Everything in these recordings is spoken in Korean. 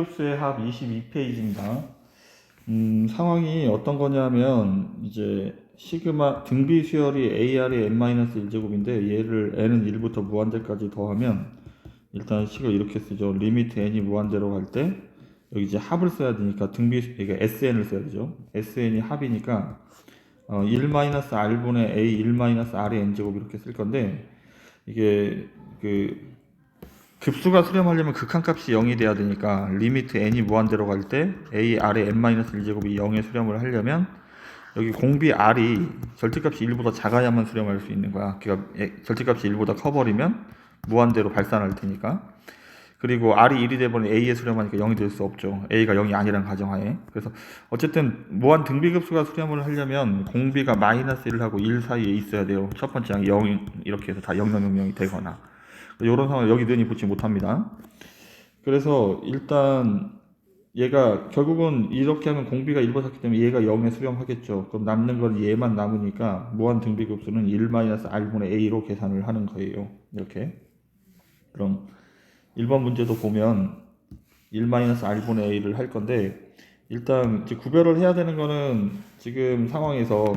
수의 합 22페이지입니다. 상황이 어떤 거냐면 이제 시그마 등비 수열이 AR이 n-1제곱인데 얘를 n은 1부터 무한대까지 더하면 일단 식을 이렇게 쓰죠. 리미트 n이 무한대로 갈 때 여기 이제 합을 써야 되니까 그러니까 SN을 써야 되죠. SN이 합이니까 1-r분의 A 1-r의 n제곱 이렇게 쓸 건데 이게 그 급수가 수렴하려면 극한값이 0이 돼야 되니까 리미트 n이 무한대로 갈 때 a r의 n-1제곱이 0에 수렴을 하려면 여기 공비 r이 절대값이 1보다 작아야만 수렴할 수 있는 거야. 그러니까 절대값이 1보다 커버리면 무한대로 발산할 테니까. 그리고 r이 1이 돼버리면 a에 수렴하니까 0이 될 수 없죠. a가 0이 아니란 가정하에. 그래서 어쨌든 무한 등비급수가 수렴을 하려면 공비가 -1하고 1 사이에 있어야 돼요. 첫 번째 항이 0 이렇게 해서 다 0, 0, 0, 0이 되거나 이런 상황을 여기 는이 붙지 못합니다. 그래서 일단 얘가 결국은 이렇게 하면 공비가 1번 샀기 때문에 얘가 0에 수렴하겠죠. 그럼 남는 건 얘만 남으니까 무한 등비급수는 1-r분의 a로 계산을 하는 거예요. 이렇게. 그럼 1번 문제도 보면 1-r분의 a를 할 건데 일단 이제 구별을 해야 되는 거는 지금 상황에서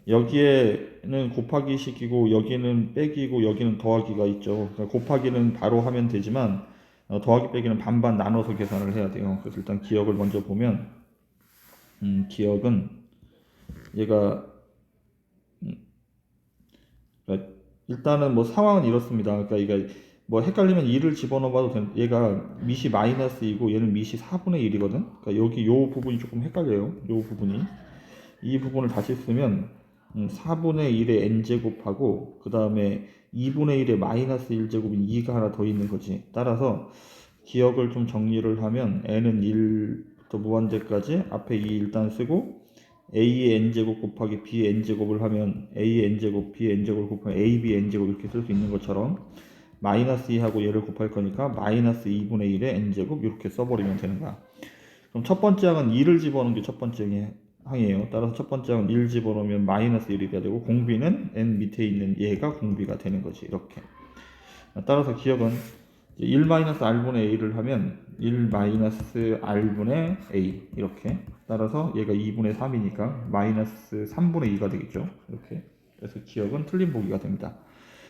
여기에는 곱하기 식이고 여기는 빼기고 여기는 더하기가 있죠. 그러니까 곱하기는 바로 하면 되지만 더하기 빼기는 반반 나눠서 계산을 해야 돼요. 그래서 일단 기억을 먼저 보면 기억은 얘가 그러니까 일단은 뭐 상황은 이렇습니다. 그러니까 이게 뭐 헷갈리면 2를 집어넣어봐도 얘가 밑이 -2고 얘는 밑이 4분의 1이거든. 그러니까 여기 요 부분이 조금 헷갈려요. 요 부분이 이 부분을 다시 쓰면 4분의 1의 n제곱하고 그 다음에 2분의 1의 -1제곱인 2가 하나 더 있는 거지. 따라서 기억을 좀 정리를 하면 n은 1부터 무한대까지 앞에 2 일단 쓰고 a의 n제곱 곱하기 b의 n제곱을 하면 a의 n제곱 b의 n제곱을 곱하면 ab n제곱 이렇게 쓸 수 있는 것처럼 -2하고 얘를 곱할 거니까 -2분의 1의 n제곱 이렇게 써버리면 되는 거야. 그럼 첫 번째 항은 2를 집어넣는 게 첫 번째 항이에요. 따라서 첫 번째 항은 1 집어넣으면 -1이 돼야 되고 공비는 n 밑에 있는 얘가 공비가 되는 거지. 이렇게. 따라서 기억은 1-r분의 a를 하면 1-r분의 a 이렇게. 따라서 얘가 2분의 3이니까 -3분의 2가 되겠죠. 이렇게. 그래서 기억은 틀린 보기가 됩니다.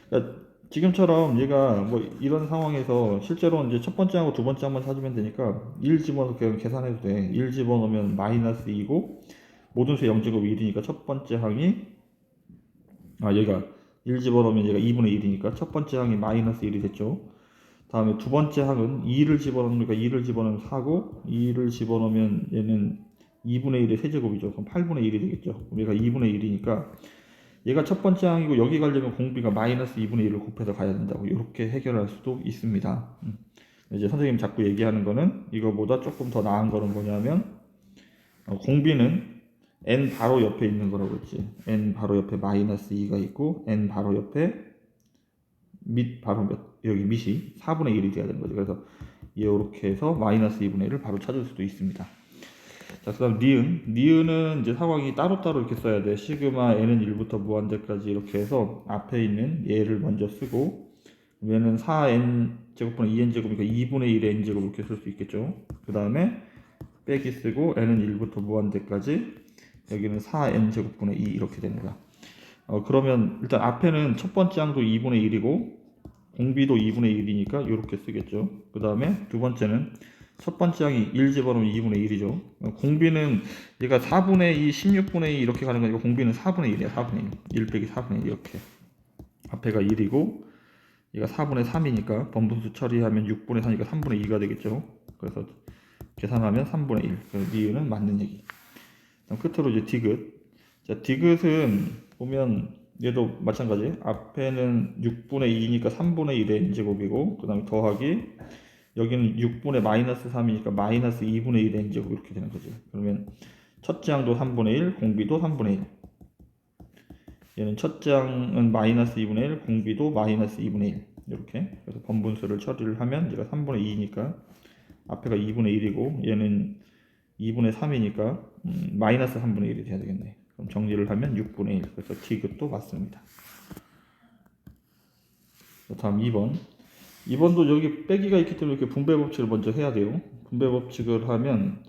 그러니까 지금처럼 얘가 뭐 이런 상황에서 실제로 이제 첫 번째 하고 두 번째 한번 찾으면 되니까 1 집어넣어서 그냥 계산해도 돼. 1 집어넣으면 -2고 모든 수의 0제곱이 1이니까 첫 번째 항이 얘가 1 집어넣으면 얘가 2분의 1이니까 첫 번째 항이 -1이 됐죠. 다음에 두 번째 항은 2를 집어넣으니까 2를 집어넣으면 4고 2를 집어넣으면 얘는 2분의 1의 세제곱이죠. 그럼 8분의 1이 되겠죠. 얘가 2분의 1이니까 얘가 첫 번째 항이고 여기 가려면 공비가 -2분의 1을 곱해서 가야 된다고 이렇게 해결할 수도 있습니다. 이제 선생님 자꾸 얘기하는 거는 이거보다 조금 더 나은 거는 뭐냐면 공비는 n 바로 옆에 있는 거라고 했지. n 바로 옆에 -2가 있고 n 바로 옆에 밑 바로 여기 밑이 4분의 1이 돼야 되는 거죠. 그래서 이렇게 해서 -2분의 1을 바로 찾을 수도 있습니다. 자, 그 다음 니은은 이제 상황이 따로따로 이렇게 써야 돼. 시그마 n은 1부터 무한대까지 이렇게 해서 앞에 있는 얘를 먼저 쓰고 얘는 4n 제곱분의 2n 제곱이니까 2분의 1의 n제곱 이렇게 쓸 수 있겠죠. 그 다음에 빼기 쓰고 n은 1부터 무한대까지 여기는 4n 제곱분의 2 이렇게 되는 거야. 그러면 일단 앞에는 첫 번째 항도 2분의 1이고 공비도 2분의 1이니까 이렇게 쓰겠죠. 그 다음에 두 번째는 첫 번째 항이 1 집어넣으면 2분의 1이죠. 공비는 얘가 4분의 2, 16분의 2 이렇게 가는 거니까 공비는 4분의 1이야. 4분의 1. 1 빼기 4분의 1 이렇게. 앞에가 1이고 얘가 4분의 3이니까 번분수 처리하면 6분의 4니까 3분의 2가 되겠죠. 그래서 계산하면 3분의 1. 그래서 니은은 맞는 얘기. 끝으로 이제 디귿. 자, 디귿은 보면 얘도 마찬가지. 앞에는 6분의 2니까 3분의 1의 n제곱이고 그 다음에 더하기 여기는 6분의 -3이니까 -2분의 1의 n제곱 이렇게 되는 거죠. 그러면 첫째 항도 3분의 1, 공비도 3분의 1. 얘는 첫째 항은 -2분의 1, 공비도 -2분의 1. 이렇게. 그래서 번분수를 처리를 하면 얘가 3분의 2니까 앞에가 2분의 1이고 얘는 2분의 3이니까 -3분의 1이 돼야 되겠네. 그럼 정리를 하면 6분의 1. 그래서 디귿도 맞습니다. 다음 2번. 2번도 여기 빼기가 있기 때문에 이렇게 분배 법칙을 먼저 해야 돼요. 분배 법칙을 하면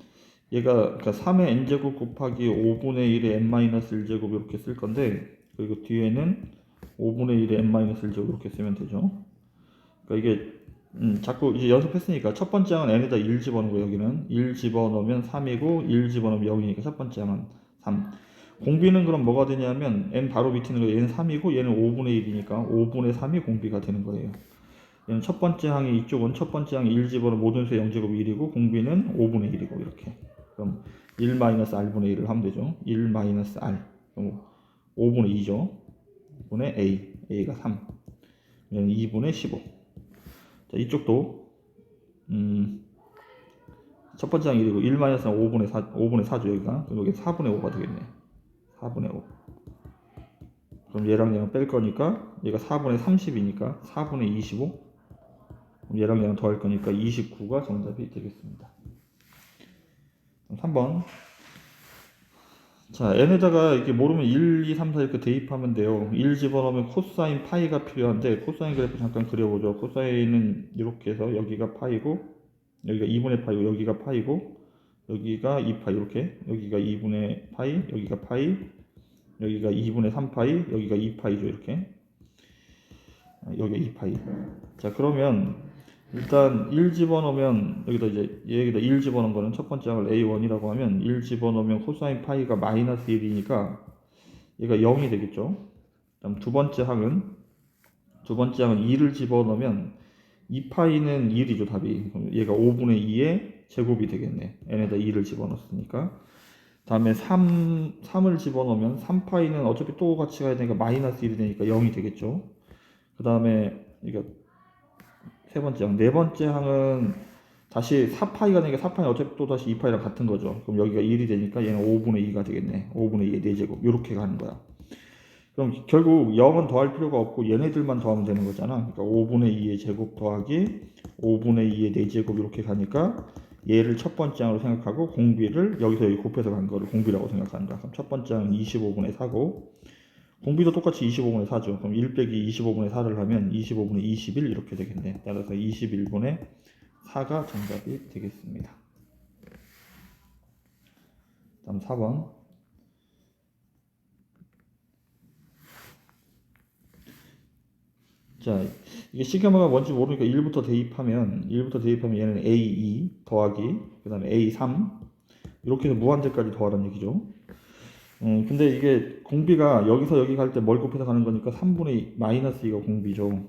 얘가 그러니까 3의 n제곱 곱하기 5분의 1의 n-1제곱 이렇게 쓸 건데, 그리고 뒤에는 5분의 1의 n-1제곱 이렇게 쓰면 되죠. 그러니까 이게 자꾸 이제 연습했으니까 첫 번째 항은 n에다 1 집어넣고 여기는 1 집어넣으면 3이고 1 집어넣으면 0이니까 첫 번째 항은 3. 공비는 그럼 뭐가 되냐면 n 바로 밑에 있는 거 얘는 3이고 얘는 5분의 1이니까 5분의 3이 공비가 되는 거예요. 얘는 첫 번째 항이 이쪽은 첫 번째 항이 1 집어넣으면 모든 수의 0제곱이 1이고 공비는 5분의 1이고 이렇게. 그럼 1-r분의 1을 하면 되죠. 1-r. 그럼 5분의 2죠. 분의 a. a가 3. 얘는 2분의 15. 자, 이쪽도 첫 번째 항 1이고 1-는 5분의 4죠 여기가. 그럼 여기 4분의 5가 되겠네. 4분의 5. 그럼 얘랑 뺄 거니까 얘가 4분의 30이니까 4분의 25. 그럼 얘랑 더할 거니까 29가 정답이 되겠습니다. 3번. 자, n에다가 이렇게 모르면 1, 2, 3, 4 이렇게 대입하면 돼요. 1 집어넣으면 코사인 파이가 필요한데 코사인 그래프 잠깐 그려보죠. 코사인은 이렇게 해서 여기가 파이고 여기가 2분의 파이고 여기가 파이고 여기가 2파이 이렇게 여기가 2분의 파이 여기가 파이 여기가 2분의 3파이 여기가 2파이죠 이렇게 여기가 2파이. 자, 그러면 일단 1 집어넣으면 여기다 이제 여기다 1 집어넣은 거는 첫 번째 항을 A1이라고 하면 1 집어넣으면 코사인 파이가 마이너스 1이니까 얘가 0이 되겠죠. 그다음 두 번째 항은 2를 집어넣으면 2파이는 1이죠 답이. 그럼 얘가 5분의 2의 제곱이 되겠네. n에다 2를 집어넣었으니까. 다음에 3을 집어넣으면 3파이는 어차피 또 같이 가야 되니까 마이너스 1이 되니까 0이 되겠죠. 그 다음에 이거 세 번째 항, 네 번째 항은 다시 4파이가 되니까 4파이는 어차피 또 다시 2파이랑 같은 거죠. 그럼 여기가 1이 되니까 얘는 5분의 2가 되겠네. 5분의 2의 4제곱 이렇게 가는 거야. 그럼 결국 0은 더할 필요가 없고 얘네들만 더하면 되는 거잖아. 그러니까 5분의 2의 제곱 더하기 5분의 2의 4제곱 이렇게 가니까 얘를 첫 번째 항으로 생각하고 공비를 여기서 여기 곱해서 간 거를 공비라고 생각하는 거야. 그럼 첫 번째 항은 25분의 4고 공비도 똑같이 25분의 4죠. 그럼 1 빼기 25분의 4를 하면 25분의 21 이렇게 되겠네. 따라서 21분의 4가 정답이 되겠습니다. 다음 4번. 자, 이게 시그마가 뭔지 모르니까 1부터 대입하면 얘는 A2 더하기 그 다음에 A3 이렇게 해서 무한대까지 더하라는 얘기죠. 근데 이게 공비가 여기서 여기 갈 때 뭘 곱해서 가는 거니까 3분의 마이너스 2가 공비죠.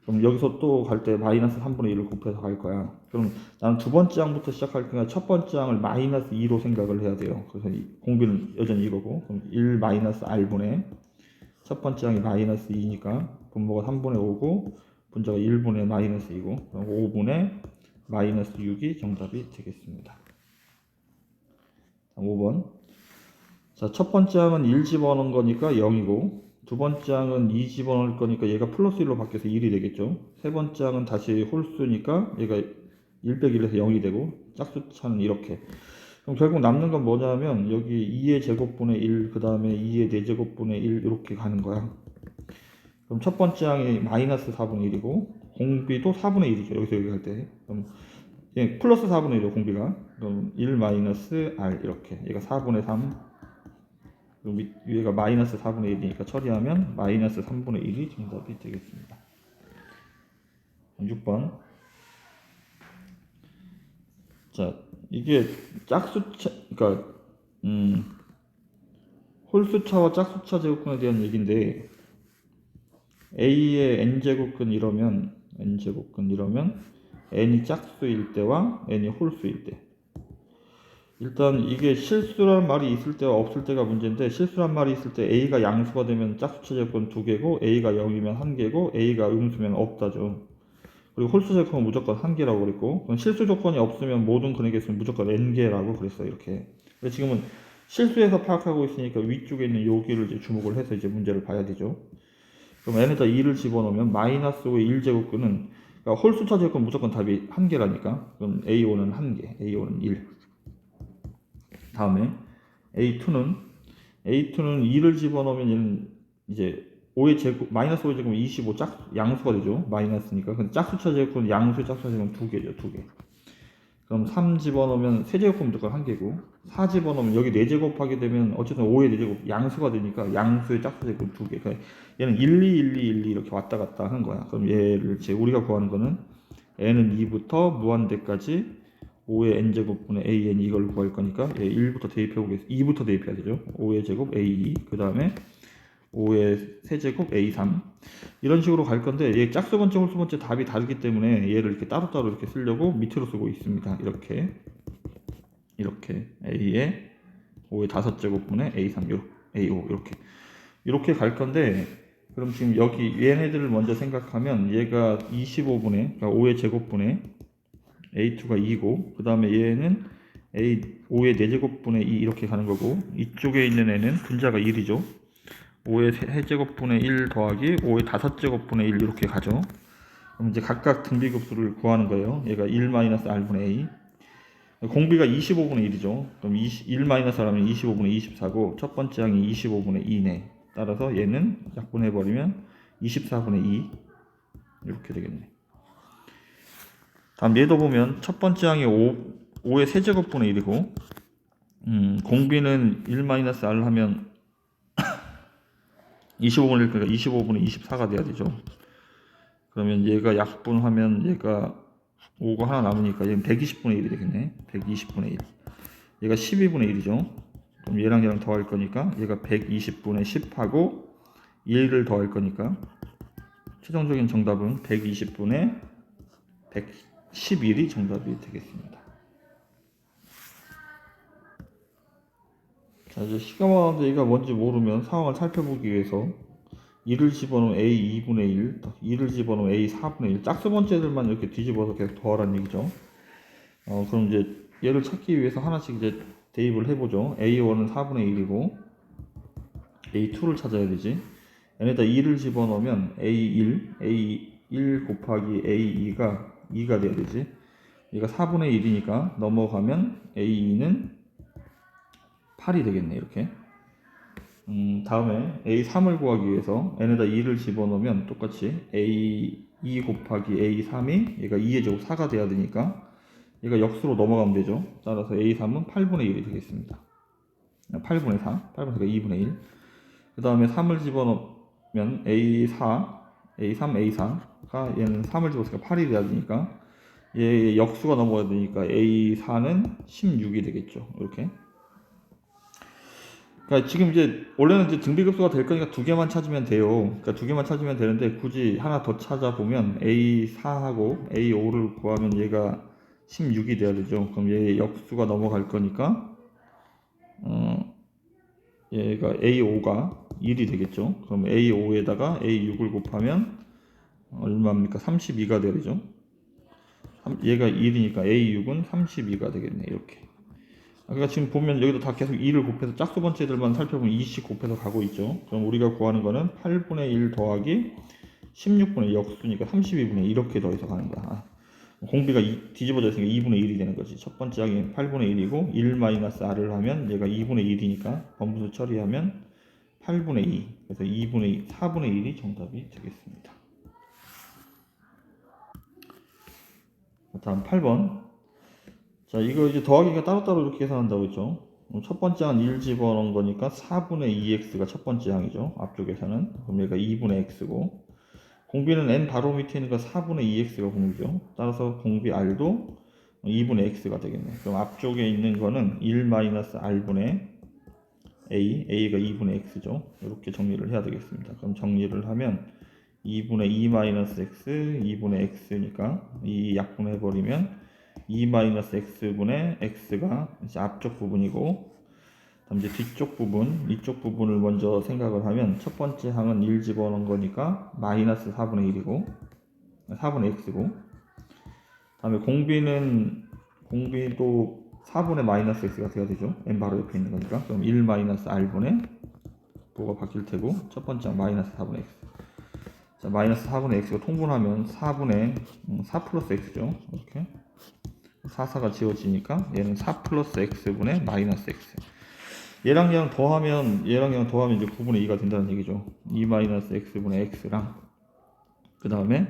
그럼 여기서 또 갈 때 마이너스 3분의 1을 곱해서 갈 거야. 그럼 나는 두 번째 항부터 시작할 거니까 첫 번째 항을 마이너스 2로 생각을 해야 돼요. 그래서 공비는 여전히 이거고 그럼 1 마이너스 r분의 첫 번째 항이 마이너스 2니까 분모가 3분의 5고 분자가 1분의 마이너스 2고 5분의 마이너스 6이 정답이 되겠습니다. 5번. 자, 첫 번째 항은 1 집어넣은 거니까 0이고 두 번째 항은 2 집어넣을 거니까 얘가 플러스 1로 바뀌어서 1이 되겠죠. 세 번째 항은 다시 홀수니까 얘가 1 빼기 1에서 0이 되고 짝수차는 이렇게. 그럼 결국 남는 건 뭐냐면 여기 2의 제곱분의 1 그 다음에 2의 4제곱분의 1 이렇게 가는 거야. 그럼 첫 번째 항이 마이너스 4분의 1이고 공비도 4분의 1이죠. 여기서 여기 갈 때. 그럼 예, 플러스 4분의 1이죠 공비가. 그럼 1 마이너스 r 이렇게. 얘가 4분의 3. 그럼 위에가 마이너스 4분의 1이니까 처리하면 마이너스 3분의 1이 정답이 되겠습니다. 6번. 자, 이게 짝수차, 그러니까 홀수차와 짝수차 제곱근에 대한 얘기인데 A의 n제곱근 이러면 n이 짝수일 때와 n이 홀수일 때 일단 이게 실수란 말이 있을 때와 없을 때가 문제인데 실수란 말이 있을 때 A가 양수가 되면 짝수차 제곱근 2개고 A가 0이면 1개고 A가 음수면 없다죠. 그리고 홀수 제곱은 무조건 1개라고 그랬고 실수 조건이 없으면 모든 근의 개수는 무조건 n개라고 그랬어요. 이렇게. 근데 지금은 실수에서 파악하고 있으니까 위쪽에 있는 여기를 이제 주목을 해서 이제 문제를 봐야 되죠. 그럼 n에다 2를 집어넣으면 마이너스 5의 1제곱근은 그러니까 홀수차 제곱은 무조건 답이 1개라니까. 그럼 A5는 1개, A5는 1. 다음에 A2는 2를 집어넣으면 얘는 이제 5의 제곱, 마이너스 5의 제곱은 25 양수가 되죠. 마이너스니까. 근데 짝수차 제곱은 양수의 짝수차 제곱은 2개죠. 2개. 그럼 3 집어넣으면 세제곱하면 무조건 1개고 4 집어넣으면 여기 4제곱 하게 되면 어쨌든 5의 4제곱 양수가 되니까 양수의 짝수 제곱 2개. 그러니까 얘는 1, 2, 1, 2, 1, 2 이렇게 왔다 갔다 하는 거야. 그럼 얘를 우리가 구하는 거는 n은 2부터 무한대까지 5의 n제곱분의 an 이걸 구할 거니까 얘 1부터 대입해 보겠습니다. 2부터 대입해야 되죠. 5의 제곱 a2 그 다음에 5의 세제곱 a3 이런 식으로 갈 건데 얘 짝수 번째 홀수 번째 답이 다르기 때문에 얘를 이렇게 따로따로 이렇게 쓰려고 밑으로 쓰고 있습니다. 이렇게 a의 5의 5제곱분의 a3 a5 이렇게 갈 건데 그럼 지금 여기 얘네들을 먼저 생각하면 얘가 25분의 그러니까 5의 제곱분의 a2가 2고 그 다음에 얘는 5의 4제곱분의 2 이렇게 가는 거고 이쪽에 있는 애는 분자가 1이죠. 5의 세제곱분의 1 더하기 5의 5제곱분의 1 이렇게 가죠. 그럼 이제 각각 등비급수를 구하는 거예요. 얘가 1-r분의 a. 공비가 25분의 1이죠. 그럼 1-r하면 25분의 24고 첫 번째 항이 25분의 2네. 따라서 얘는 약분해버리면 24분의 2 이렇게 되겠네. 다음 얘도 보면 첫 번째 항이 5의 세제곱분의 1이고 공비는 1-r 하면 25분의 1, 그러니까 25분의 24가 돼야 되죠. 그러면 얘가 약분하면 얘가 5가 하나 남으니까 얘는 120분의 1이 되겠네. 120분의 1. 얘가 12분의 1이죠. 그럼 얘랑 더할 거니까 얘가 120분의 10하고 1을 더할 거니까 최종적인 정답은 120분의 111이 정답이 되겠습니다. 자, 이제 시그마 얘가 뭔지 모르면 상황을 살펴보기 위해서 2를 집어넣으면 a 2분의 1, 2를 집어넣으면 a 4분의 1 짝수 번째들만 이렇게 뒤집어서 계속 더하라는 얘기죠. 그럼 이제 얘를 찾기 위해서 하나씩 이제 대입을 해보죠. a1은 4분의 1이고 a2를 찾아야 되지. 얘네다 2를 집어넣으면 a1 곱하기 a2가 2가 돼야 되지. 얘가 4분의 1이니까 넘어가면 a2는 8이 되겠네. 이렇게. 다음에 a3을 구하기 위해서 n에다 2를 집어넣으면 똑같이 a2 곱하기 a3이 얘가 2의 제곱 4가 돼야 되니까 얘가 역수로 넘어가면 되죠. 따라서 a3은 8분의 1이 되겠습니다. 8분의 4, 8분의 4가 2분의 1. 그 다음에 3을 집어넣으면 a3, a4가 얘는 3을 집어넣으니까 8이 돼야 되니까 얘 역수가 넘어가야 되니까 a4는 16이 되겠죠. 이렇게. 그러니까 지금 이제 원래는 이제 등비급수가 될 거니까 두 개만 찾으면 돼요. 그러니까 두 개만 찾으면 되는데 굳이 하나 더 찾아보면 A4하고 A5를 구하면 얘가 16이 돼야 되죠. 그럼 얘 역수가 넘어갈 거니까 얘가 A5가 1이 되겠죠. 그럼 A5에다가 A6을 곱하면 얼마입니까? 32가 되죠. 얘가 1이니까 A6은 32가 되겠네. 이렇게. 그러니까 지금 보면 여기도 다 계속 2를 곱해서 짝수 번째들만 살펴보면 2씩 곱해서 가고 있죠. 그럼 우리가 구하는 거는 8분의 1 더하기 16분의 역수니까 32분의 1 이렇게 더해서 가는 거야. 공비가 뒤집어져 있으니까 2분의 1이 되는 거지. 첫 번째 항이 8분의 1이고 1-r을 하면 얘가 2분의 1이니까 번분수 처리하면 8분의 2. 그래서 4분의 1이 정답이 되겠습니다. 다음 8번. 자, 이거 이제 더하기가 따로따로 이렇게 계산한다고 했죠. 첫 번째 항 1 집어넣은 거니까 4분의 2x가 첫 번째 항이죠. 앞쪽에서는. 그럼 얘가 2분의 x고. 공비는 n 바로 밑에 있는 거 4분의 2x가 공비죠. 따라서 공비 r도 2분의 x가 되겠네. 그럼 앞쪽에 있는 거는 1-r분의 a가 2분의 x죠. 이렇게 정리를 해야 되겠습니다. 그럼 정리를 하면 2분의 2-x, 2분의 x니까 이 약분해버리면 2-x분의 x가 이제 앞쪽 부분이고, 다음 이제 뒤쪽 부분, 이쪽 부분을 먼저 생각을 하면 첫 번째 항은 1 집어넣은 거니까 마이너스 4분의 1이고 4분의 x고, 다음에 공비도 4분의 마이너스 x가 돼야 되죠. n 바로 옆에 있는 거니까. 그럼 1-r분의 뭐가 바뀔 테고 첫 번째 항 마이너스 4분의 x. 자, 마이너스 4분의 x가 통분하면 4분의 4 플러스 x죠. 이렇게 4가 지워지니까 얘는 4 플러스 x분의 마이너스 x. 얘랑 더하면 이제 9분의 2가 된다는 얘기죠. 2 마이너스 x분의 x랑 그 다음에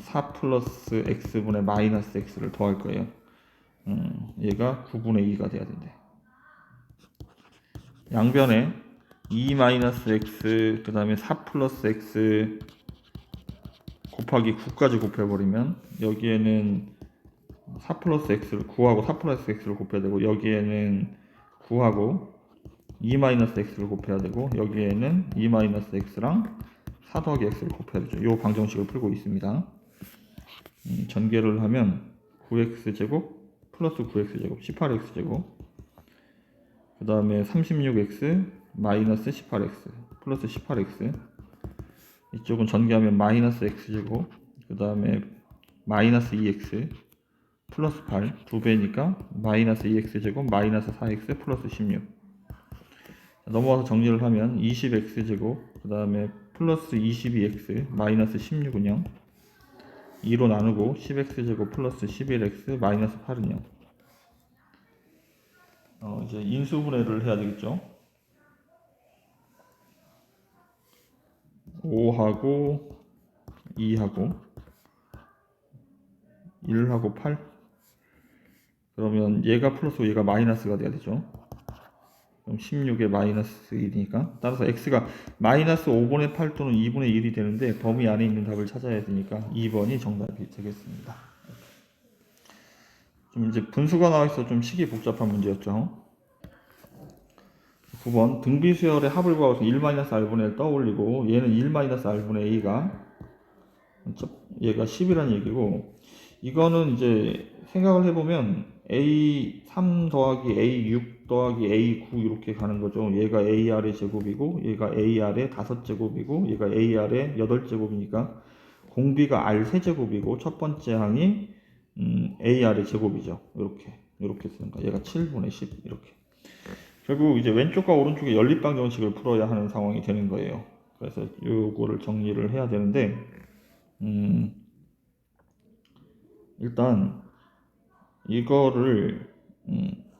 4 플러스 x분의 마이너스 x를 더할 거예요. 얘가 9분의 2가 돼야 된대. 양변에 2 마이너스 x 그 다음에 4 플러스 x 곱하기 9까지 곱해버리면 여기에는 4 플러스 x를 9하고 4 플러스 x를 곱해야 되고 여기에는 9하고 2 마이너스 x를 곱해야 되고 여기에는 2 마이너스 x랑 4 더하기 x를 곱해야 되죠. 이 방정식을 풀고 있습니다. 전개를 하면 9x제곱 플러스 9x제곱 18x제곱 그 다음에 36x 마이너스 18x 플러스 18x 이쪽은 전개하면 마이너스 x제곱 그 다음에 마이너스 2x 플러스 8 2배니까 마이너스 2x제곱 마이너스 4x 플러스 16 넘어와서 정리를 하면 20x제곱 그 다음에 플러스 22x 마이너스 16은 0 2로 나누고 10x제곱 플러스 11x 마이너스 8은 0 이제 인수분해를 해야 되겠죠. 5하고 2하고 1하고 8 그러면 얘가 플러스고 얘가 마이너스가 돼야 되죠. 그럼 16에 마이너스 1이니까 따라서 x가 마이너스 5분의 8 또는 2분의 1이 되는데 범위 안에 있는 답을 찾아야 되니까 2번이 정답이 되겠습니다. 좀 이제 분수가 나와 있어 좀 식이 복잡한 문제였죠. 9번 등비수열의 합을 구하고서 1-r분의 1 떠올리고 얘는 1-r분의 a가 얘가 10이라는 얘기고 이거는 이제 생각을 해보면 a3 더하기 a6 더하기 a9 이렇게 가는 거죠. 얘가 ar의 제곱이고 얘가 ar의 5제곱이고 얘가 ar의 8제곱이니까 공비가 r 3제곱이고 첫 번째 항이 ar의 제곱이죠. 이렇게 쓰는 거야. 얘가 7분의 10 이렇게. 결국 이제 왼쪽과 오른쪽에 연립방정식을 풀어야 하는 상황이 되는 거예요. 그래서 요거를 정리를 해야 되는데 일단 이거를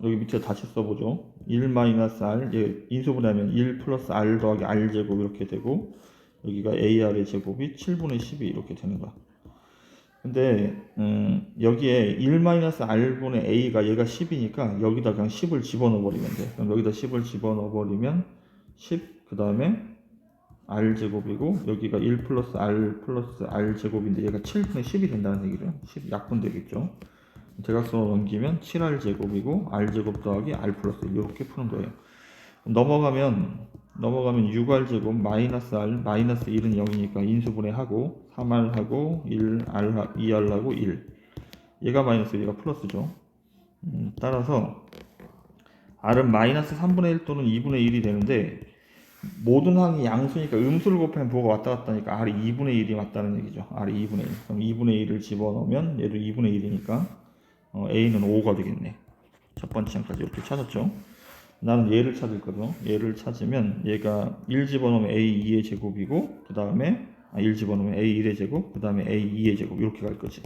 여기 밑에 다시 써보죠. 1-r 인수분해하면 1 플러스 r 더하기 r 제곱 이렇게 되고 여기가 ar의 제곱이 7분의 10이 이렇게 되는 거야. 근데 여기에 1-r분의 a가 얘가 10이니까 여기다 그냥 10을 집어넣어 버리면 돼. 그럼 여기다 10을 집어넣어 버리면 10 그 다음에 r 제곱이고 여기가 1 플러스 r 제곱인데 얘가 7분의 10이 된다는 얘기죠. 10 약분 되겠죠. 대각선으로 넘기면 7r 제곱이고 r 제곱 더하기 r 플러스 1 이렇게 푸는 거예요. 넘어가면 6r 제곱 마이너스 r 마이너스 1은 0이니까 인수분해하고 3r하고 1r 2r하고 1 얘가 마이너스 얘가 플러스죠. 따라서 r은 마이너스 3분의 1 또는 2분의 1이 되는데 모든 항이 양수니까 음수를 곱하면 부호가 왔다 갔다 하니까 r이 2분의 1이 맞다는 얘기죠. r이 2분의 1 그럼 2분의 1을 집어넣으면 얘도 2분의 1이니까 a는 5가 되겠네. 첫 번째 항까지 이렇게 찾았죠. 나는 얘를 찾을 거죠. 얘를 찾으면 얘가 1 집어넣으면 a2의 제곱이고 그 다음에 1 집어넣으면 a1의 제곱 그 다음에 a2의 제곱 이렇게 갈 거지.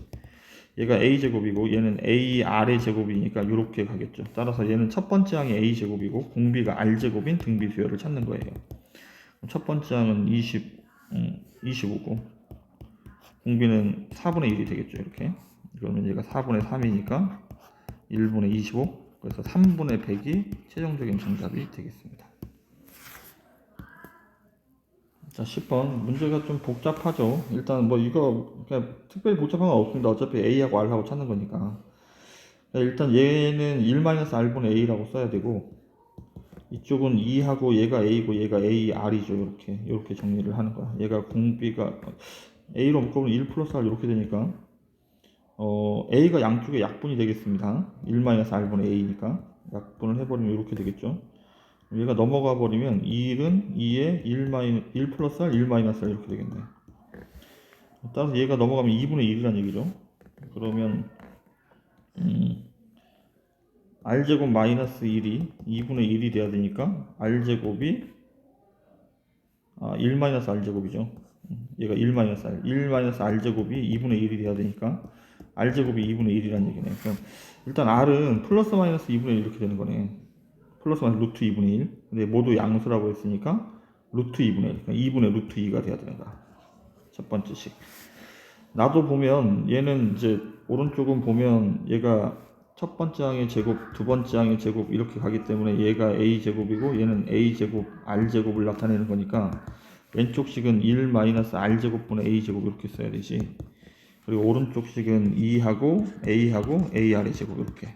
얘가 a제곱이고 얘는 ar의 제곱이니까 이렇게 가겠죠. 따라서 얘는 첫 번째 항이 a제곱이고 공비가 r제곱인 등비수열을 찾는 거예요. 첫 번째 항은 25고 공비는 4분의 1이 되겠죠. 이렇게 그러면 얘가 4분의 3이니까 1분의 25 그래서 3분의 100이 최종적인 정답이 되겠습니다. 자, 10번 문제가 좀 복잡하죠. 일단 뭐 이거 그냥 특별히 복잡한 건 없습니다. 어차피 A하고 R하고 찾는 거니까. 일단 얘는 1-R분의 A라고 써야 되고 이쪽은 2하고 얘가 A고 얘가 AR이죠. 이렇게 정리를 하는 거야. 얘가 공비가 A로 묶어보면 1 플러스 R 이렇게 되니까 A가 양쪽에 약분이 되겠습니다. 1-R분의 A니까 약분을 해버리면 이렇게 되겠죠. 얘가 넘어가 버리면 1은 2에 1 플러스 R, 1 마이너스 R 이렇게 되겠네. 따라서 얘가 넘어가면 2분의 1이라는 얘기죠. 그러면 R제곱 마이너스 1이 2분의 1이 돼야 되니까 R제곱이 1 마이너스 R제곱이죠. 얘가 1 마이너스 R, 1 마이너스 R제곱이 2분의 1이 돼야 되니까 R제곱이 2분의 1이라는 얘기네. 그럼 일단 R은 플러스 마이너스 2분의 1 이렇게 되는 거네. 플러스 마이너스 루트 2분의 1. 근데 모두 양수라고 했으니까 루트 2분의 1. 그러니까 2분의 루트 2가 돼야 된다. 첫 번째 식. 나도 보면 얘는 이제 오른쪽은 보면 얘가 첫 번째 항의 제곱, 두 번째 항의 제곱 이렇게 가기 때문에 얘가 a제곱이고 얘는 a제곱, r제곱을 나타내는 거니까 왼쪽 식은 1 마이너스 r제곱분의 a제곱 이렇게 써야 되지. 그리고 오른쪽 식은 2하고 a하고 ar의 제곱 이렇게.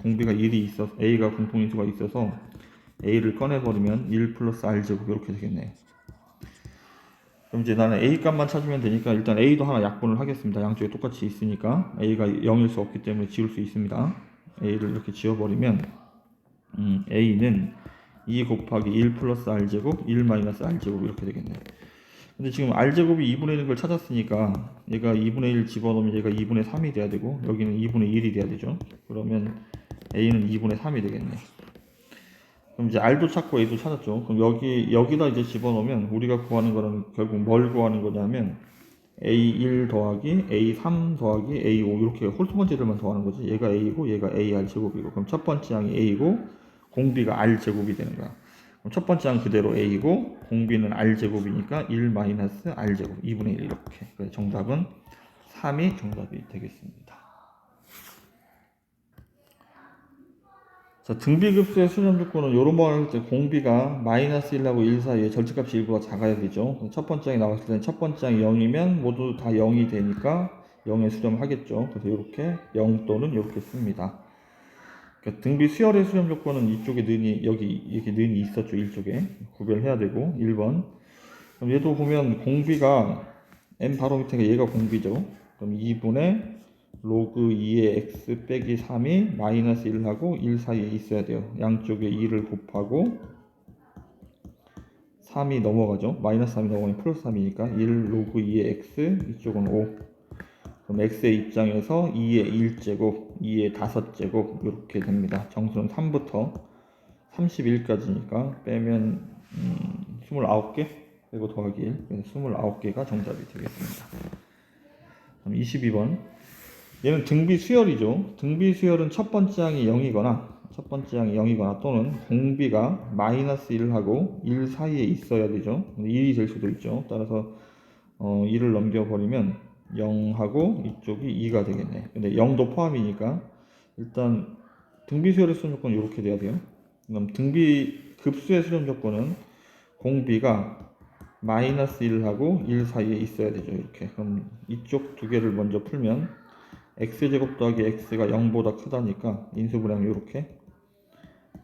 공비가 1이 있어서 a가 공통인수가 있어서 a를 꺼내버리면 1 플러스 r제곱 이렇게 되겠네. 그럼 이제 나는 a 값만 찾으면 되니까 일단 a도 하나 약분을 하겠습니다. 양쪽에 똑같이 있으니까 a가 0일 수 없기 때문에 지울 수 있습니다. a를 이렇게 지워버리면 a는 2 곱하기 1 플러스 r제곱 1 마이너스 r제곱 이렇게 되겠네. 근데 지금 r제곱이 2분의 1을 찾았으니까 얘가 2분의 1 집어넣으면 얘가 2분의 3이 돼야 되고 여기는 2분의 1이 돼야 되죠. 그러면 a는 2분의 3이 되겠네. 그럼 이제 r도 찾고 a도 찾았죠. 그럼 여기다 이제 집어넣으면 우리가 구하는 거는 결국 뭘 구하는 거냐면 a1 더하기 a3 더하기 a5 이렇게 홀수번째들만 더하는 거지. 얘가 a고 얘가 ar 제곱이고 그럼 첫 번째 항이 a고 공비가 r 제곱이 되는 거야. 그럼 첫 번째 항 그대로 a고 공비는 r 제곱이니까 1 마이너스 r 제곱 2분의 1 이렇게. 그래서 정답은 3이 정답이 되겠습니다. 자, 등비급수의 수렴 조건은 요런 거 할 때 공비가 마이너스 1하고 1 사이에 절대값이 1보다 작아야 되죠. 첫 번째 항이 나왔을 때는 첫 번째 항이 0이면 모두 다 0이 되니까 0에 수렴하겠죠. 그래서 이렇게 0 또는 이렇게 씁니다. 그러니까 등비 수열의 수렴 조건은 이쪽에 는이 여기 이렇게 는이 있었죠. 이쪽에 구별해야 되고 1번. 그럼 얘도 보면 공비가 m 바로 밑에가 얘가 공비죠. 그럼 2분의 로그 2의 x 빼기 3이 마이너스 1하고 1 사이에 있어야 돼요. 양쪽에 2를 곱하고 3이 넘어가죠. 마이너스 3이 넘어가면 플러스 3이니까 1 로그 2의 x 이쪽은 5. 그럼 x의 입장에서 2의 1제곱, 2의 5제곱 이렇게 됩니다. 정수는 3부터 31까지니까 빼면 29개 그리고 더하기 1 그래서 29개가 정답이 되겠습니다. 그럼 22번 얘는 등비 수열이죠. 등비 수열은 첫 번째 항이 0이거나 또는 공비가 마이너스 1하고 1 사이에 있어야 되죠. 1이 될 수도 있죠. 따라서 1을 넘겨버리면 0하고 이쪽이 2가 되겠네. 근데 0도 포함이니까 일단 등비 수열의 수렴 조건은 이렇게 돼야 돼요. 그럼 등비 급수의 수렴 조건은 공비가 마이너스 1하고 1 사이에 있어야 되죠. 이렇게. 그럼 이쪽 두 개를 먼저 풀면 x제곱 더하기 x가 0보다 크다니까 인수분해하면 이렇게.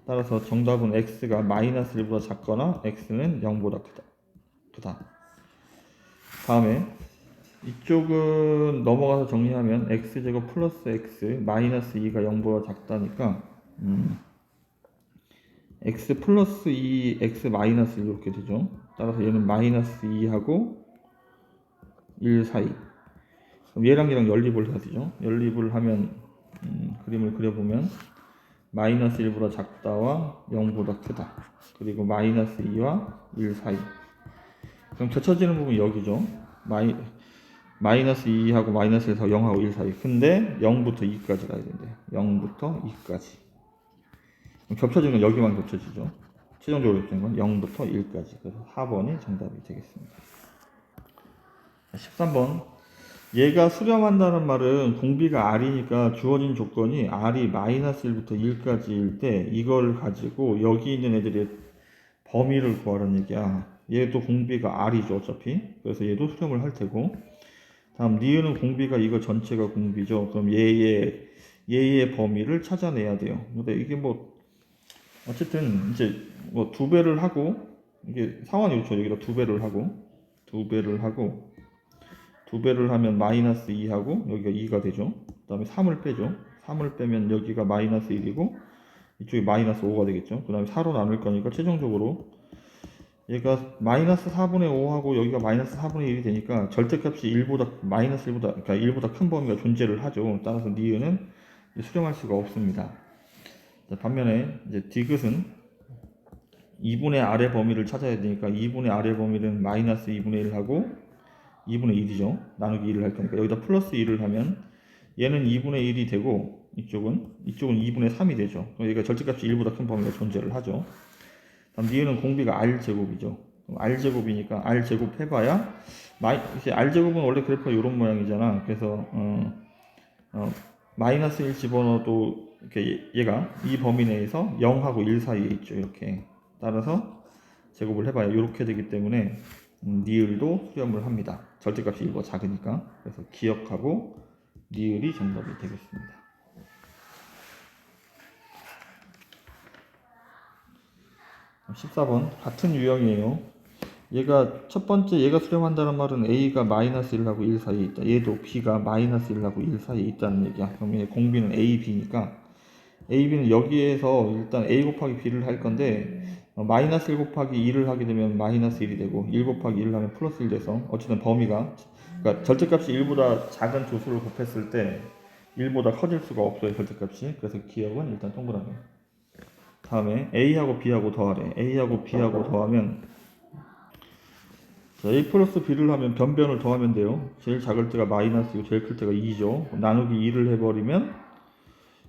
따라서 정답은 x가 마이너스 1보다 작거나 x는 0보다 크다. 다음에 이쪽은 넘어가서 정리하면 x제곱 플러스 x 마이너스 2가 0보다 작다니까 x 플러스 2 x 마이너스 1 이렇게 되죠. 따라서 얘는 마이너스 2하고 1 사이. 그럼 얘랑 연립을 해야 되죠. 연립을 하면 그림을 그려보면 마이너스 1보다 작다와 0보다 크다. 그리고 마이너스 2와 1 사이. 그럼 겹쳐지는 부분이 여기죠. 마이너스 2하고 마이너스 1에서 0하고 1 사이. 근데 0부터 2까지 가야 된대. 0부터 2까지. 그럼 겹쳐지는 건 여기만 겹쳐지죠. 최종적으로 겹쳐지는 건 0부터 1까지. 그래서 4번이 정답이 되겠습니다. 13번. 얘가 수렴한다는 말은 공비가 r이니까 주어진 조건이 r이 마이너스 1부터 1까지일 때 이걸 가지고 여기 있는 애들의 범위를 구하라는 얘기야. 얘도 공비가 r이죠 어차피. 그래서 얘도 수렴을 할 테고. 다음 니은은 공비가 이거 전체가 공비죠. 그럼 얘의 범위를 찾아내야 돼요. 근데 이게 뭐 어쨌든 이제 뭐 2배를 하고 이게 상환이 좋죠. 여기다 2배를 하고 2배를 하면 마이너스 2하고 여기가 2가 되죠. 그 다음에 3을 빼죠. 3을 빼면 여기가 마이너스 1이고 이쪽이 마이너스 5가 되겠죠. 그 다음에 4로 나눌 거니까 최종적으로 얘가 마이너스 4분의 5하고 여기가 마이너스 4분의 1이 되니까 절대값이 1보다 마이너스 1보다 그러니까 1보다 큰 범위가 존재를 하죠. 따라서 니은은 수렴할 수가 없습니다. 자, 반면에 이제 디귿은 2분의 r의 범위를 찾아야 되니까 2분의 r의 범위는 마이너스 2분의 1하고 2분의 1이죠. 나누기 1을 할 거니까 여기다 플러스 1을 하면 얘는 2분의 1이 되고 이쪽은 2분의 3이 되죠. 얘가 절대값이 1보다 큰 범위가 존재를 하죠. 다음 니은은 공비가 r제곱이죠. r제곱이니까 r제곱 해봐야 이제 r제곱은 원래 그래프가 이런 모양이잖아. 그래서 마이너스 1 집어넣어도 이렇게 얘가 이 범위 내에서 0하고 1 사이에 있죠. 이렇게 따라서 제곱을 해봐야 이렇게 되기 때문에 니을도 수렴을 합니다. 절대값이 1보다 작으니까. 그래서 기억하고 니을이 정답이 되겠습니다. 14번 같은 유형이에요. 얘가 첫 번째 얘가 수렴한다는 말은 A가 마이너스 1하고 1 사이에 있다. 얘도 B가 마이너스 1하고 1 사이에 있다는 얘기야. 그럼 얘 공비는 A, B니까 A, B는 여기에서 일단 A 곱하기 B를 할 건데 마이너스 1 곱하기 2를 하게 되면 마이너스 1이 되고 1 곱하기 1을 하면 플러스 1 돼서 어쨌든 범위가 그러니까 절대값이 1보다 작은 조수를 곱했을 때 1보다 커질 수가 없어요. 절대값이. 그래서 기억은 일단 동그라미. 다음에 A하고 B하고 더하래. A하고 B하고 더하면 자, A 플러스 B를 하면 변변을 더하면 돼요. 제일 작을 때가 마이너스이고 제일 클 때가 2죠. 나누기 2를 해버리면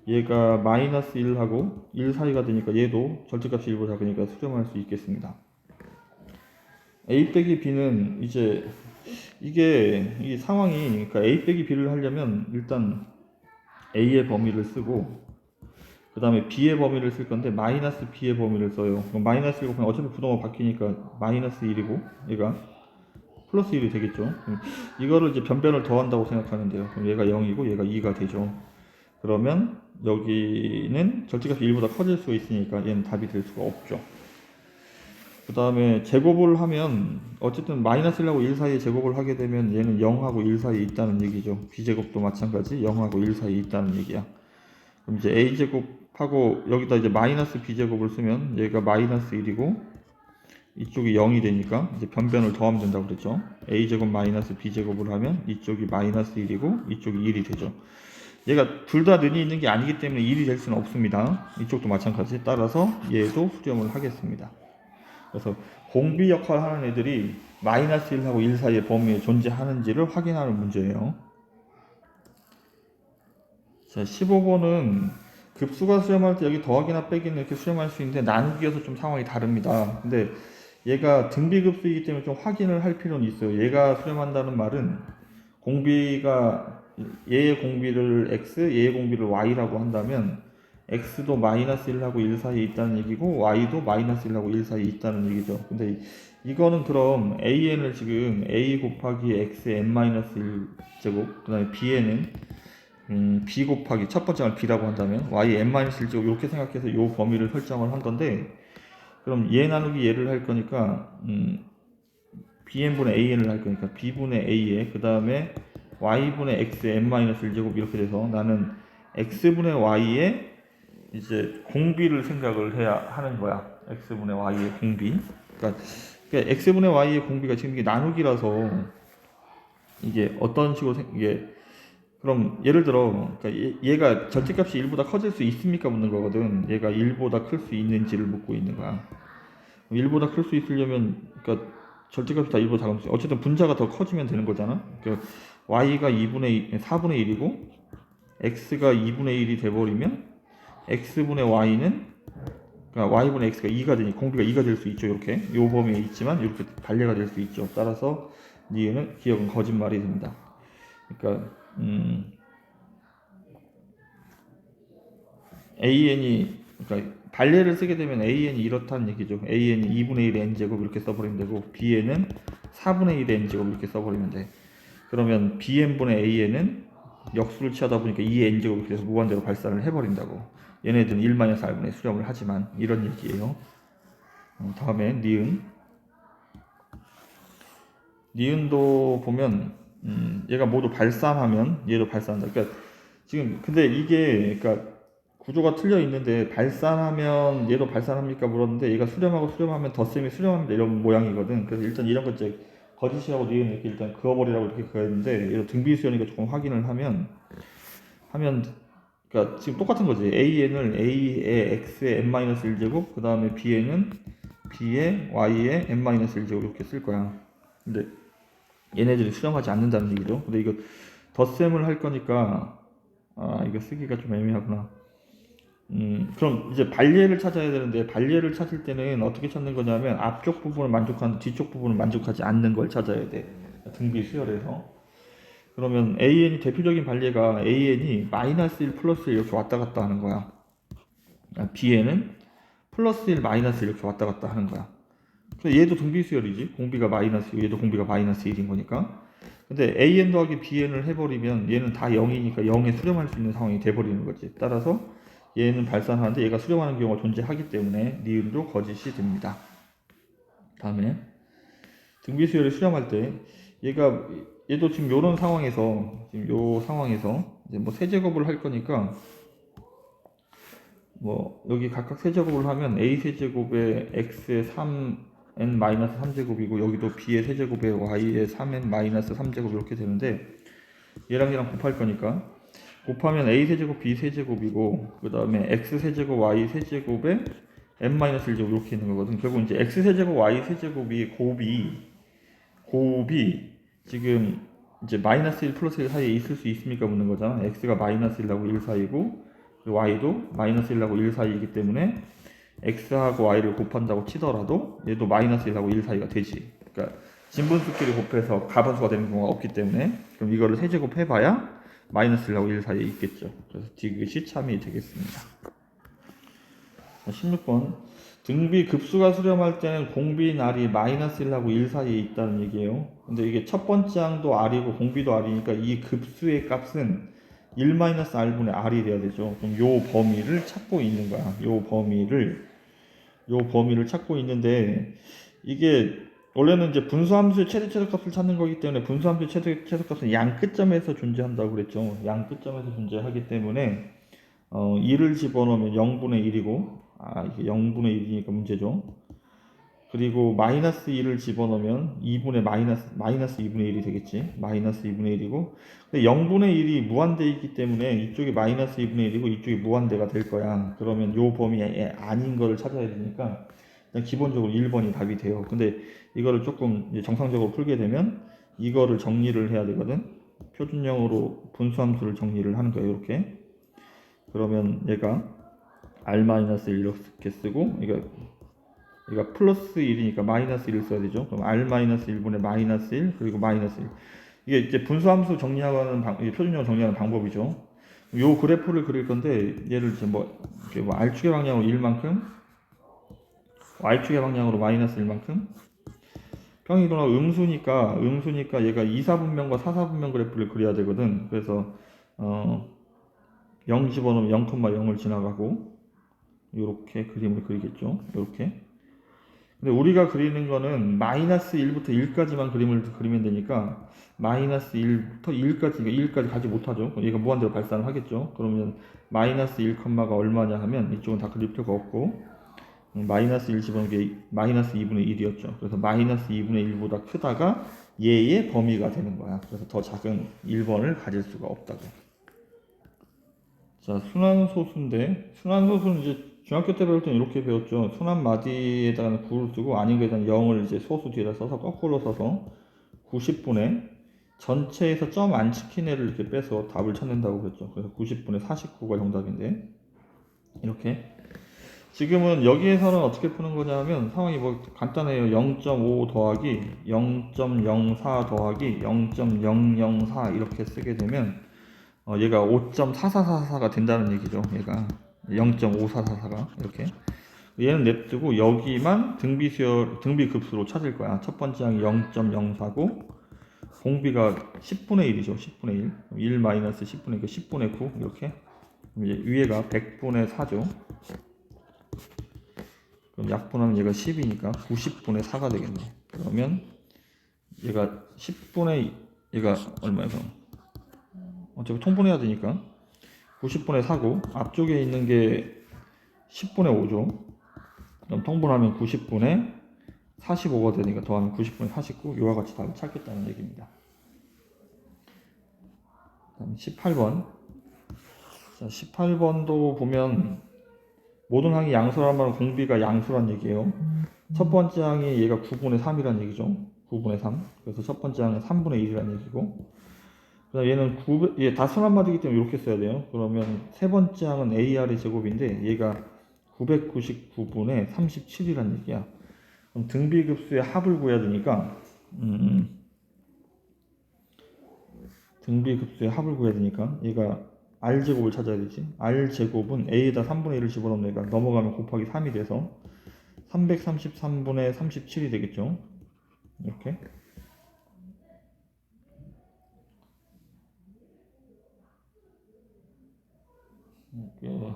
얘가 마이너스 1하고 1 사이가 되니까 얘도 절대값이 1보다 작으니까 수렴할 수 있겠습니다. A 빼기 B는 이제 이 상황이 그러니까 A 빼기 B를 하려면 일단 A의 범위를 쓰고 그 다음에 B의 범위를 쓸 건데 마이너스 B의 범위를 써요. 그럼 마이너스 1 곱하면 어차피 부동호 바뀌니까 마이너스 1이고 얘가 플러스 1이 되겠죠. 이거를 이제 변변을 더한다고 생각하면 돼요. 그럼 얘가 0이고 얘가 2가 되죠. 그러면 여기는 절대값이 1보다 커질 수 있으니까 얘는 답이 될 수가 없죠. 그 다음에 제곱을 하면 어쨌든 마이너스 1하고 1 사이에 제곱을 하게 되면 얘는 0하고 1 사이에 있다는 얘기죠. B제곱도 마찬가지 0하고 1 사이에 있다는 얘기야. 그럼 이제 A제곱하고 여기다 이제 마이너스 B제곱을 쓰면 얘가 마이너스 1이고 이쪽이 0이 되니까 이제 변변을 더하면 된다고 그랬죠. A제곱 마이너스 B제곱을 하면 이쪽이 마이너스 1이고 이쪽이 1이 되죠. 얘가 둘 다 는이 있는 게 아니기 때문에 1이 될 수는 없습니다. 이쪽도 마찬가지. 따라서 얘도 수렴을 하겠습니다. 그래서 공비 역할 하는 애들이 마이너스 1하고 1 사이의 범위에 존재하는지를 확인하는 문제예요. 자, 15번은 급수가 수렴할 때 여기 더하기나 빼기는 이렇게 수렴할 수 있는데 나누기여서 좀 상황이 다릅니다. 근데 얘가 등비급수이기 때문에 좀 확인을 할 필요는 있어요. 얘가 수렴한다는 말은 공비가 얘의 공비를 x, 얘의 공비를 y라고 한다면 x도 마이너스 1하고 1 사이에 있다는 얘기고 y도 마이너스 1하고 1 사이에 있다는 얘기죠. 근데 이거는 그럼 an을 지금 a 곱하기 xn-1 제곱 그 다음에 bn은 b 곱하기 첫 번째를 b라고 한다면 y n-1 제곱 이렇게 생각해서 이 범위를 설정을 한 건데 그럼 얘 나누기 얘를 할 거니까 bn분의 an을 할 거니까 b분의 a에 그 다음에 y분의 x n-1 제곱 이렇게 돼서 나는 x분의 y에 이제 공비를 생각을 해야 하는 거야. x분의 y의 공비. 그러니까 x분의 y의 공비가 지금 이게 나누기라서 이게 어떤 식으로 이게 그럼 예를 들어 그러니까 얘가 절대값이 1보다 커질 수 있습니까 묻는 거거든. 얘가 1보다 클 수 있는지를 묻고 있는 거야. 1보다 클 수 있으려면 그러니까 절대값이 다 1보다 작으면 어쨌든 분자가 더 커지면 되는 거잖아. 그러니까 y가 4분의 1이고 x가 2분의 1이 돼버리면 x분의 y는 그러니까 y분의 x가 2가 되니 공비가 2가 될 수 있죠. 이렇게 요 범위에 있지만 이렇게 반례가 될 수 있죠. 따라서 니은은 기억은 거짓말이 됩니다. 그러니까 an이 그러니까 반례를 쓰게 되면 an이 이렇다는 얘기죠. an이 2분의 1의 n제곱 이렇게 써버리면 되고 bn은 4분의 1의 n제곱 이렇게 써버리면 돼. 그러면 bn분의 an은 역수를 취하다 보니까 2의 n제곱 이렇게 해서 무한대로 발산을 해버린다고. 얘네들은 1-r분의 수렴을 하지만 이런 얘기예요. 다음에 니은도 보면 얘가 모두 발산하면 얘도 발산한다. 그러니까 지금 근데 이게 그러니까 구조가 틀려 있는데 발산하면 얘도 발산합니까 물었는데 얘가 수렴하고 수렴하면 덧셈이 수렴합니다 이런 모양이거든. 그래서 일단 이런 거 이제 거짓이라고 니은 이렇게 일단 그어버리라고 이렇게 그었는데 얘도 등비수열이니까 조금 확인을 하면 그러니까 지금 똑같은 거지. an을 a의 x의 n-1제곱 그 다음에 bn은 b의 y의 n-1제곱 이렇게 쓸 거야. 근데 얘네들이 수렴하지 않는다는 얘기죠. 근데 이거 덧셈을 할 거니까 이거 쓰기가 좀 애매하구나. 그럼 이제 발예를 찾아야 되는데 발예를 찾을 때는 어떻게 찾는 거냐면 앞쪽 부분을 만족하는 뒤쪽 부분을 만족하지 않는 걸 찾아야 돼. 등비 수열에서. 그러면 AN이 대표적인 발예가 AN이 마이너스 1 플러스 1 이렇게 왔다 갔다 하는 거야. BN은 플러스 1 마이너스 1 이렇게 왔다 갔다 하는 거야. 근데 얘도 등비 수열이지. 공비가 마이너스 1, 얘도 공비가 마이너스 1인 거니까. 근데 AN 더하기 BN을 해버리면 얘는 다 0이니까 0에 수렴할 수 있는 상황이 돼버리는 거지. 따라서 얘는 발산하는데 얘가 수렴하는 경우가 존재하기 때문에 니은도 거짓이 됩니다. 다음에 등비 수열을 수렴할 때 얘도 지금 요런 상황에서 지금 요 상황에서 이제 뭐 세제곱을 할 거니까 뭐 여기 각각 세제곱을 하면 a 세제곱에 x의 3n-3제곱이고 여기도 b의 세제곱에 y의 3n-3제곱 이렇게 되는데 얘랑 곱할 거니까 곱하면 a 세제곱 b 세제곱이고 그 다음에 x 세제곱 y 세제곱에 n-1제곱 이렇게 있는 거거든. 결국 이제 x 세제곱 y 세제곱이 곱이 지금 이제 마이너스 1 플러스 1 사이에 있을 수 있습니까 묻는 거잖아. x가 마이너스 1하고 1 사이고 y도 마이너스 1하고 1 사이이기 때문에 x하고 y를 곱한다고 치더라도 얘도 마이너스 1하고 1 사이가 되지. 그러니까 진분수끼리 곱해서 가분수가 되는 경우가 없기 때문에 그럼 이거를 세제곱 해봐야 마이너스 1하고 1 사이에 있겠죠. 그래서 디귿이 참이 되겠습니다. 16번 등비 급수가 수렴할 때는 공비인 r이 마이너스 1하고 1 사이에 있다는 얘기예요. 근데 이게 첫 번째 항도 r이고 공비도 r이니까 이 급수의 값은 1-r분의 r이 돼야 되죠. 그럼 요 범위를 찾고 있는 거야. 요 범위를 찾고 있는데 이게 원래는 이제 분수함수의 최대값을 찾는 거기 때문에 분수함수의 최대값은 양 끝점에서 존재한다고 그랬죠. 양 끝점에서 존재하기 때문에 2를 집어넣으면 0분의 1이고 이게 0분의 1이니까 문제죠. 그리고 마이너스 2를 집어넣으면 2분의 마이너스 2분의 1이 되겠지. 마이너스 2분의 1이고 근데 0분의 1이 무한대이기 때문에 이쪽이 마이너스 2분의 1이고 이쪽이 무한대가 될 거야. 그러면 요 범위 아닌 거를 찾아야 되니까 그냥 기본적으로 1번이 답이 돼요. 근데 이거를 조금 이제 정상적으로 풀게 되면 이거를 정리를 해야 되거든. 표준형으로 분수함수를 정리를 하는 거예요. 이렇게. 그러면 얘가 r-1 이렇게 쓰고 얘가 플러스 1이니까 마이너스 1을 써야 되죠. 그럼 r-1분의 마이너스 1 그리고 마이너스 1. 이게 이제 분수함수 정리하는 표준형을 정리하는 방법이죠. 요 그래프를 그릴 건데 얘를 이제 뭐 r축의 방향으로 1만큼 y축의 방향으로 마이너스 1만큼 평이 일어나고 음수니까 얘가 2사분면과 4사분면 그래프를 그려야 되거든. 그래서 0 집어넣으면 0,0을 지나가고 이렇게 그림을 그리겠죠. 이렇게. 근데 우리가 그리는 거는 마이너스 1부터 1까지만 그림을 그리면 되니까 마이너스 1부터 1까지, 1까지 가지 못하죠. 얘가 무한대로 발산을 하겠죠. 그러면 마이너스 1컴마가 얼마냐 하면 이쪽은 다 그릴 필요가 없고 마이너스 1 집어넣은 게 마이너스 2분의 1이었죠. 그래서 마이너스 2분의 1보다 크다가 얘의 범위가 되는 거야. 그래서 더 작은 1번을 가질 수가 없다고. 자, 순환소수인데 순환소수는 이제 중학교 때 배울 때는 이렇게 배웠죠. 순환마디에다가는 9를 쓰고 아닌 거에다가 0을 이제 소수 뒤에다 써서 거꾸로 써서 90분의 전체에서 점 안 찍힌 애를 이렇게 빼서 답을 찾는다고 그랬죠. 그래서 90분의 49가 정답인데 이렇게 지금은 여기에서는 어떻게 푸는 거냐면 상황이 뭐 간단해요. 0.5 더하기 0.04 더하기 0.004 이렇게 쓰게 되면 얘가 5.4444가 된다는 얘기죠. 얘가 0.5444가 이렇게 얘는 냅두고 여기만 등비급수로 찾을 거야. 첫 번째 항이 0.04고 공비가 10분의 1이죠. 10분의 1 1 마이너스 10분의 1 10분의 9 이렇게 이제 위에가 100분의 4죠. 그럼 약분하면 얘가 10이니까 90분의 4가 되겠네. 그러면 얘가 10분의 얘가 얼마야 그럼? 어차피 통분해야 되니까 90분의 4고 앞쪽에 있는 게 10분의 5죠. 그럼 통분하면 90분의 45가 되니까 더하면 90분의 49 이와 같이 답을 찾겠다는 얘기입니다. 다음 18번. 자, 18번도 보면 모든 항이 양수란 말은 공비가 양수란 얘기예요. 첫 번째 항이 얘가 9분의 3이란 얘기죠. 9분의 3. 그래서 첫 번째 항은 3분의 1이란 얘기고 그다음 얘는 900, 얘 다순환마디기 때문에 이렇게 써야 돼요. 그러면 세 번째 항은 AR의 제곱인데 얘가 999분의 37이란 얘기야. 그럼 등비급수의 합을 구해야 되니까 등비급수의 합을 구해야 되니까 얘가 R제곱을 찾아야 되지. R제곱은 A에다 3분의 1을 집어넣으면 얘가 넘어가면 곱하기 3이 돼서 333분의 37이 되겠죠. 이렇게. 이렇게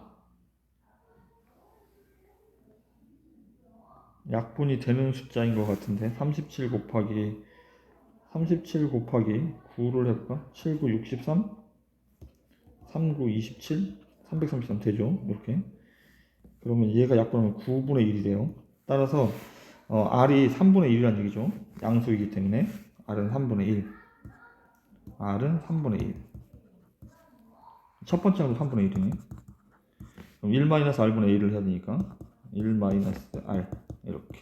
약분이 되는 숫자인 것 같은데 37 곱하기 9를 해볼까? 7, 9, 63 3, 9, 27 333 되죠. 이렇게. 그러면 얘가 약분하면 9분의 1이 돼요. 따라서 R이 3분의 1이라는 얘기죠. 양수이기 때문에 R은 3분의 1. R은 3분의 1. 첫 번째 항도 3분의 1이네. 그럼 1-R분의 1을 해야 되니까 1-R 이렇게.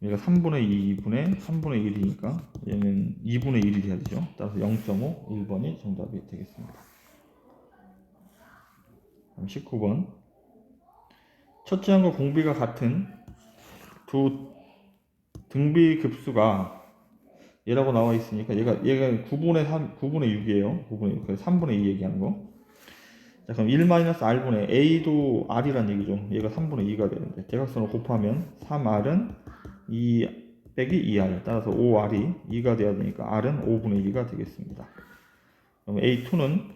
얘가 3분의 2분의 3분의 1이니까 얘는 2분의 1이 돼야 되죠. 따라서 0.5, 1번이 정답이 되겠습니다. 그럼 19번. 첫째 항과 공비가 같은 두 등비급수가 얘라고 나와 있으니까 얘가 9분의 3, 9분의 6이에요. 9분의 6. 그래서 3분의 2 얘기하는 거. 자, 그럼 1-R분의 A도 R이란 얘기죠. 얘가 3분의 2가 되는데 대각선을 곱하면 3R은 2 빼기 2R 따라서 5R이 2가 돼야 되니까 R은 5분의 2가 되겠습니다. 그럼 A2는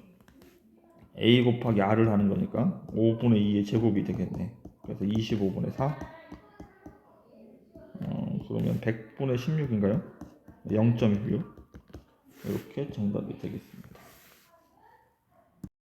A 곱하기 R을 하는 거니까 5분의 2의 제곱이 되겠네. 그래서 25분의 4 그러면 100분의 16인가요? 0.16 이렇게 정답이 되겠습니다.